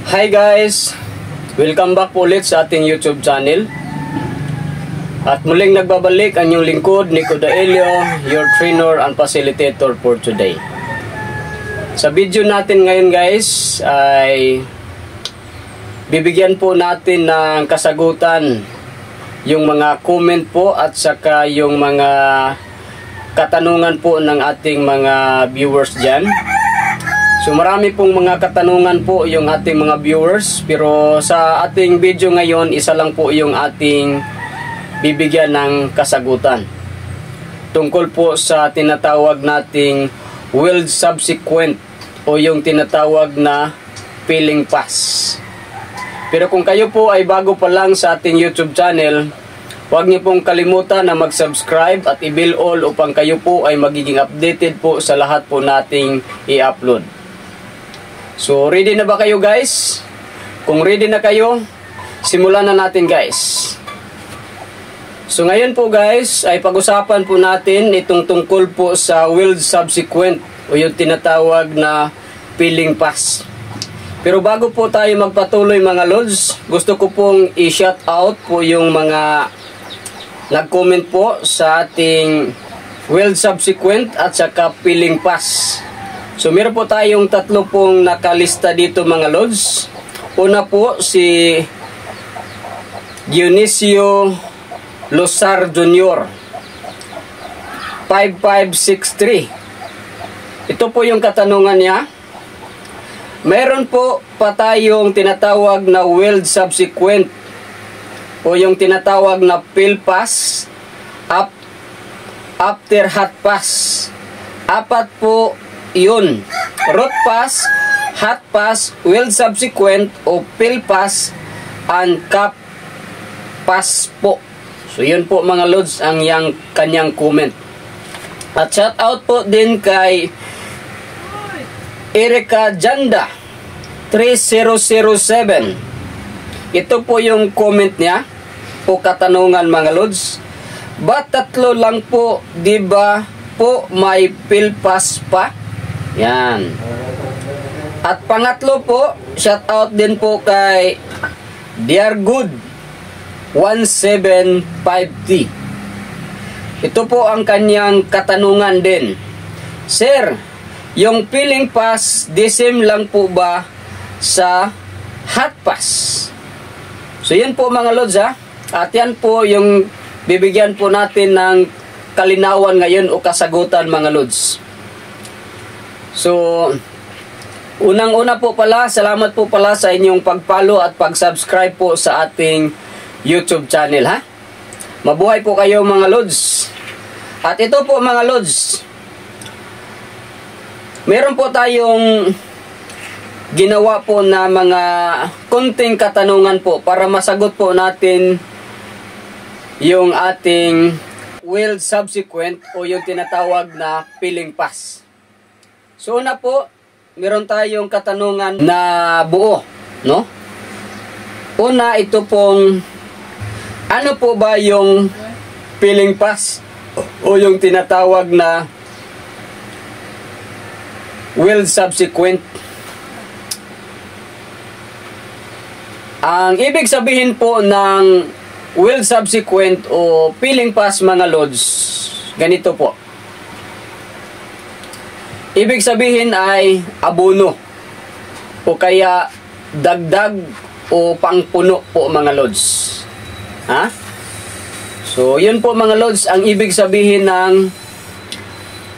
Hi guys! Welcome back po ulit sa ating YouTube channel. At muling nagbabalik ang inyong lingkod, Nico Daelio, your trainer and facilitator for today. Sa video natin ngayon guys, ay bibigyan po natin ng kasagutan yung mga comment po at saka yung mga katanungan po ng ating mga viewers dyan. So marami pong mga katanungan po yung ating mga viewers, pero sa ating video ngayon, isa lang po yung ating bibigyan ng kasagutan. Tungkol po sa tinatawag nating willed subsequent o yung tinatawag na filling pass. Pero kung kayo po ay bago pa lang sa ating YouTube channel, huwag niyo pong kalimutan na mag-subscribe at i-bell all upang kayo po ay magiging updated po sa lahat po nating i-upload. So, ready na ba kayo guys? Kung ready na kayo, simulan na natin guys. So, ngayon po guys, ay pag-usapan po natin itong tungkol po sa willed subsequent o yung tinatawag na filling pass. Pero bago po tayo magpatuloy mga lods, gusto ko pong i-shout out po yung mga nag-comment po sa ating willed subsequent at saka filling pass. So meron po tayong tatlo pong nakalista dito mga lods. Una po si Dionisio Losar Jr. 5563. Ito po yung katanungan niya. Meron po pa tayong tinatawag na willed subsequent o yung tinatawag na fill pass after hot pass. Apat po yun. Root pass, hot pass, willed subsequent o fill pass and cap pass po. So yun po mga lods ang kanyang comment. At shout out po din kay Erika Janda 3007. Ito po yung comment niya o katanungan mga lods. Ba't tatlo lang po, di ba po may fill pass pa? Yan. At pangatlo po, shout out din po kay Dear Good 1750. Ito po ang kanyang katanungan din. Sir, yung filling pass, the same lang po ba sa hot pass? So yan po mga lods ha. At yan po yung bibigyan po natin ng kalinawan ngayon o kasagutan mga lods. So, unang-una po pala, salamat po pala sa inyong pag-follow at pag-subscribe po sa ating YouTube channel ha. Mabuhay po kayo mga lods. At ito po mga lods, meron po tayong ginawa po na mga konting katanungan po para masagot po natin yung ating willed subsequent o yung tinatawag na filling pass. So una po, meron tayong katanungan na buo, no? Una, ito pong ano po ba yung filling pass o yung tinatawag na willed subsequent? Ang ibig sabihin po ng willed subsequent o filling pass mga lods, ganito po. Ibig sabihin ay abono o kaya dagdag o pangpuno po mga lods. Ha? So, yun po mga lods ang ibig sabihin ng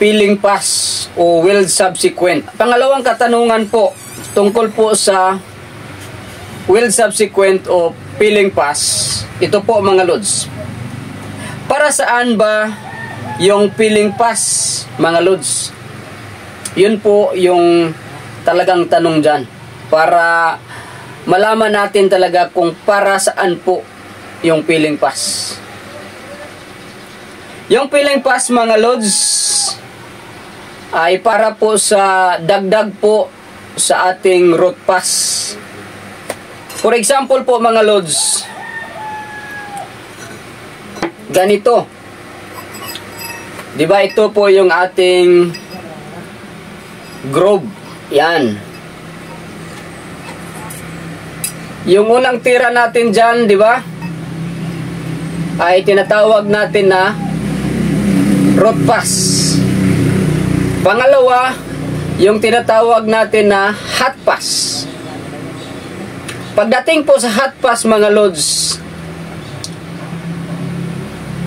filling pass o willed subsequent. Pangalawang katanungan po tungkol po sa willed subsequent o filling pass. Ito po mga lods. Para saan ba yung filling pass mga lods? Yun po yung talagang tanong dyan. Para malaman natin talaga kung para saan po yung filling pass. Yung filling pass mga lods ay para po sa dagdag po sa ating root pass. For example po mga lods, ganito. Diba ito po yung ating grove. Yan. Yung unang tira natin dyan, di ba? Ay tinatawag natin na root pass. Pangalawa, yung tinatawag natin na hot pass. Pagdating po sa hot pass mga lods,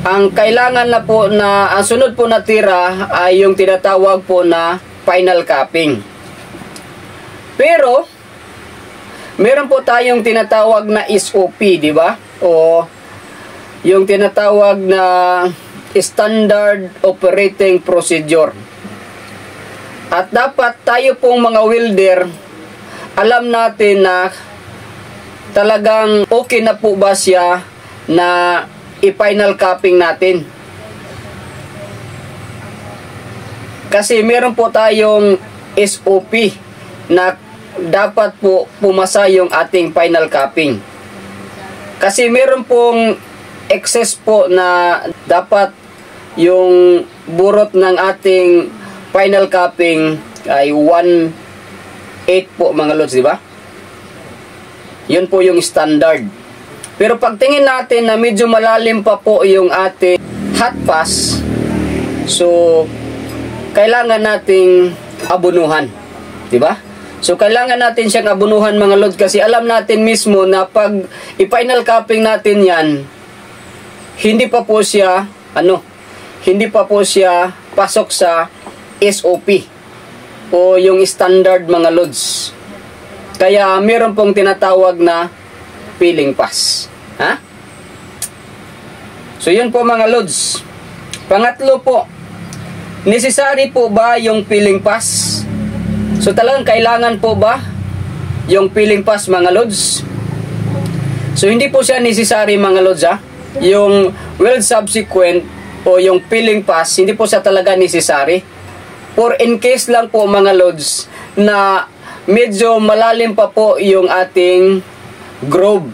ang kailangan na po na, ang sunod po na tira ay yung tinatawag po na final capping. Pero, meron po tayong tinatawag na SOP, di ba? O yung tinatawag na Standard Operating Procedure. At dapat tayo pong mga welder, alam natin na talagang okay na po ba siya na i-final capping natin. Kasi meron po tayong SOP na dapat po pumasa yung ating final capping. Kasi meron pong excess po na dapat yung burot ng ating final capping ay 1/8 po mga lods, di ba? Yun po yung standard. Pero pagtingin natin na medyo malalim pa po yung ating hot pass, so kailangan nating abunuhan, di ba? So kailangan natin siyang abunuhan mga lods kasi alam natin mismo na pag i-final capping natin yan, hindi pa po siya pasok sa SOP o yung standard mga lods. Kaya meron pong tinatawag na peeling pass. Ha? So yun po mga lods. Pangatlo po, necessary po ba yung peeling pass? So talagang kailangan po ba yung peeling pass mga lods? So hindi po siya necessary mga lods ha. Yung weld subsequent o yung peeling pass, hindi po siya talaga necessary. For in case lang po mga lods na medyo malalim pa po yung ating groove.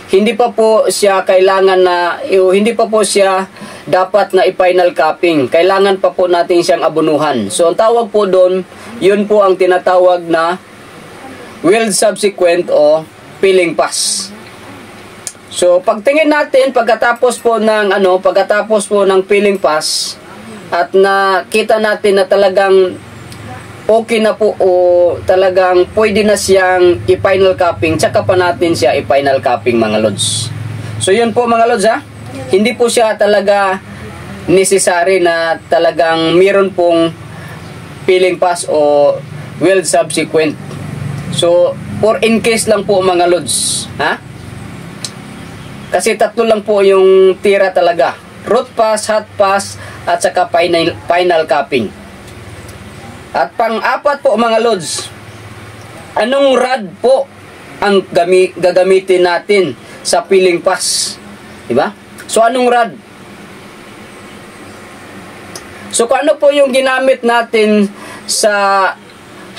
Hindi pa po siya kailangan na, hindi pa po siya dapat na i-final capping. Kailangan pa po natin siyang abunuhan. So, ang tawag po doon, yun po ang tinatawag na weld subsequent o peeling pass. So, pagtingin natin, pagkatapos po ng peeling pass, at nakita natin na talagang okay na po o talagang pwede na siyang i-final capping, tsaka pa natin siya i-final capping mga lods. So yun po mga lods ha, hindi po siya talaga necessary na talagang meron pong peeling pass o weld subsequent. So for in case lang po mga lods ha, kasi tatlo lang po yung tira talaga, root pass, hot pass at saka final capping. At pang-apat po mga lods, anong rod po ang gagamitin natin sa peeling pass? Diba? So anong rod? So kung ano po yung ginamit natin sa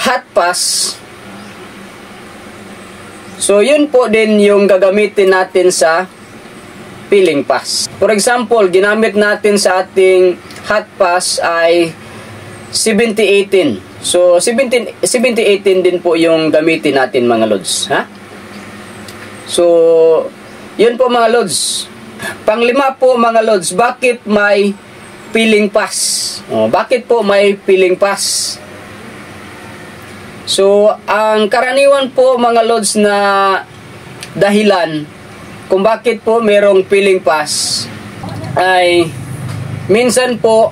hot pass, so yun po din yung gagamitin natin sa peeling pass. For example, ginamit natin sa ating hot pass ay 70-18. So 70-18 din po yung gamitin natin mga lods, ha? So yun po mga lods. Panglima po mga lods, bakit may peeling pass? Bakit po may peeling pass? So ang karaniwan po mga lods na dahilan kung bakit po merong peeling pass ay minsan po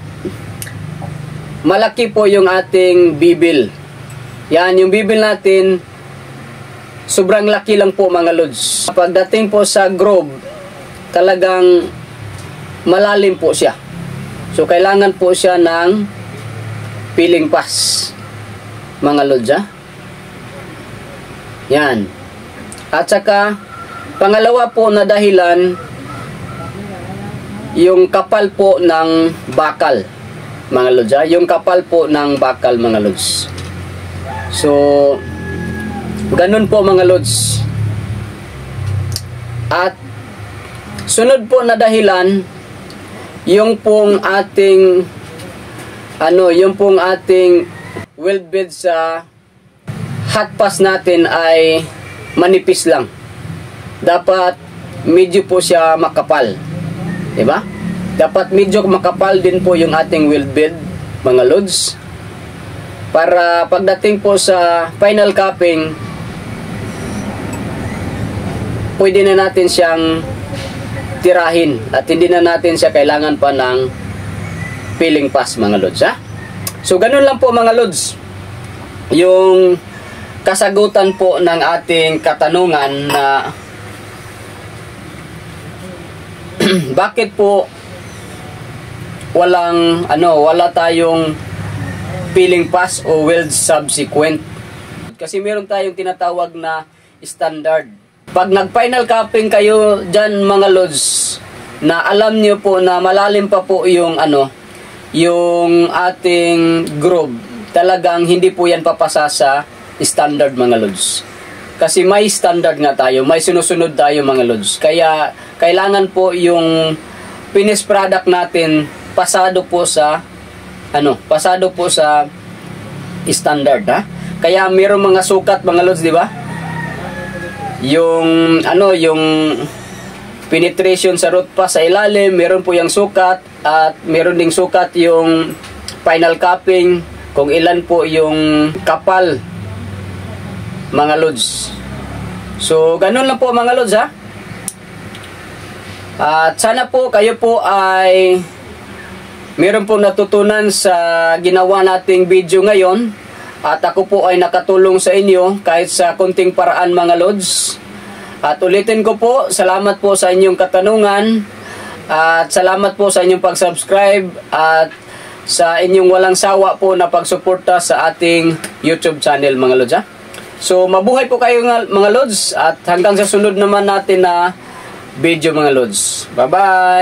malaki po yung ating bibil. Yan, yung bibil natin sobrang laki lang po mga lods. Pagdating po sa groove, talagang malalim po siya. So kailangan po siya ng peeling pass mga lods ha. Yan. At saka pangalawa po na dahilan, yung kapal po ng bakal mga lods ha? Yung kapal po ng bakal mga lods. So ganun po mga lods. At sunod po na dahilan, yung pong ating weld bed sa hot pass natin ay manipis lang. dapat medyo po siya makapal. Diba? Dapat medyo makapal din po yung ating wheel bed, mga lods. Para pagdating po sa final capping, pwede na natin siyang tirahin at hindi na natin siya kailangan pa ng filling pass, mga lods, ha? So ganun lang po, mga lods, yung kasagutan po ng ating katanungan na bakit po wala tayong filling pass o weld subsequent. Kasi meron tayong tinatawag na standard. Pag nag-final capping kayo dyan, mga lods, na alam nyo po na malalim pa po yung yung ating groove, talagang hindi po yan papasa sa standard, mga lods. Kasi may standard nga tayo, may sinusunod tayo, mga lods. Kaya kailangan po yung finished product natin pasado po sa standard, ha? Kaya mayroong mga sukat, mga lods, di ba? Yung penetration sa root pa sa ilalim, meron po yung sukat, at meron ding sukat yung final capping, kung ilan po yung kapal, mga lods. So ganun lang po, mga lods, ha? At sana po kayo po ay meron po natutunan sa ginawa nating video ngayon. At ako po ay nakatulong sa inyo kahit sa kunting paraan, mga lods. At ulitin ko po, salamat po sa inyong katanungan. At salamat po sa inyong pag-subscribe. At sa inyong walang sawa po na pagsuporta sa ating YouTube channel, mga lods, ha? So mabuhay po kayo, mga lods. At hanggang sa sunod naman natin na video, mga lods. Bye-bye!